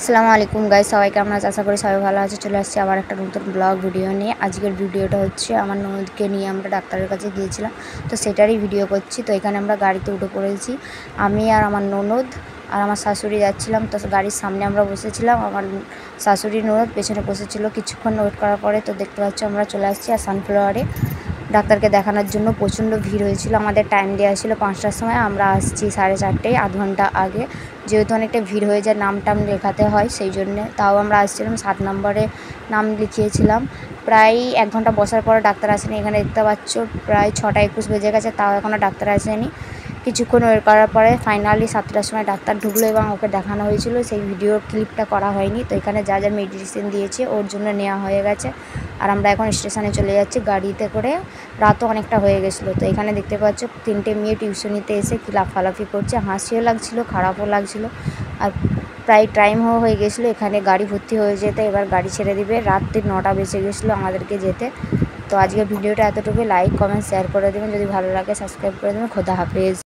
আসসালামু আলাইকুম গাইস, সবাই কেমন আছে? আশা করি সবাই ভালো আছে। চলে আসছি আবার একটা নতুন ব্লগ ভিডিও নিয়ে। আজকের ভিডিওটা হচ্ছে আমার ননদকে নিয়ে আমরা ডাক্তারের কাছে গিয়েছিলাম, তো সেটারই ভিডিও করছি। তো এখানে আমরা গাড়িতে উঠে পড়েছি, আমি আর আমার ননদ আর আমার শাশুড়ি যাচ্ছিলাম। তো গাড়ির সামনে আমরা বসেছিলাম, আমার শাশুড়ি ননদ পেছনে বসেছিল। কিছুক্ষণ ওয়েট করার পরে তো দেখতে পাচ্ছি আমরা চলে আসছি আর সানফ্লাওয়ারে ডাক্তারকে দেখানোর জন্য। প্রচণ্ড ভিড় হয়েছিল, আমাদের টাইম দেওয়া ছিল 5টার সময়, আমরা আসছি 4:30, আধ ঘন্টা আগে। যেহেতু অনেকটা ভিড় হয়ে যায়, নাম টাম লেখাতে হয়, সেই জন্যে। তাও আমরা আসছিলাম 7 নম্বরে নাম লিখিয়েছিলাম। প্রায় 1 ঘন্টা বসার পরে ডাক্তার আসেনি। এখানে দেখতে পাচ্ছ প্রায় 6টা 21 বেজে গেছে, তাও এখনও ডাক্তার আসেনি। কিছুক্ষণ ওয়েট করার পরে ফাইনালি 7টার সময় ডাক্তার ঢুকলো এবং ওকে দেখানো হয়েছিল। সেই ভিডিওর ক্লিপটা করা হয়নি। তো এখানে যা যা মেডিসিন দিয়েছে ওর জন্য নেওয়া হয়ে গেছে। আর আমরা এখন স্টেশনে চলে যাচ্ছি গাড়িতে করে। রাতও অনেকটা হয়ে গেছিলো। তো এখানে দেখতে পাচ্ছ 3টে মেয়ে টিউশনিতে এসে কি লাফালাফি করছে, হাসিও লাগছিলো খারাপও লাগছিলো। আর প্রায় টাইমও হয়ে গেছিলো, এখানে গাড়ি ভর্তি হয়ে যেতে। এবার গাড়ি ছেড়ে দিবে, রাত্রি 9টা বেজে গেছিলো আমাদেরকে যেতে। তো আজকের ভিডিওটা এতটুকু। লাইক কমেন্ট শেয়ার করে দেবেন, যদি ভালো লাগে সাবস্ক্রাইব করে দেবেন। খোদা হাফেজ।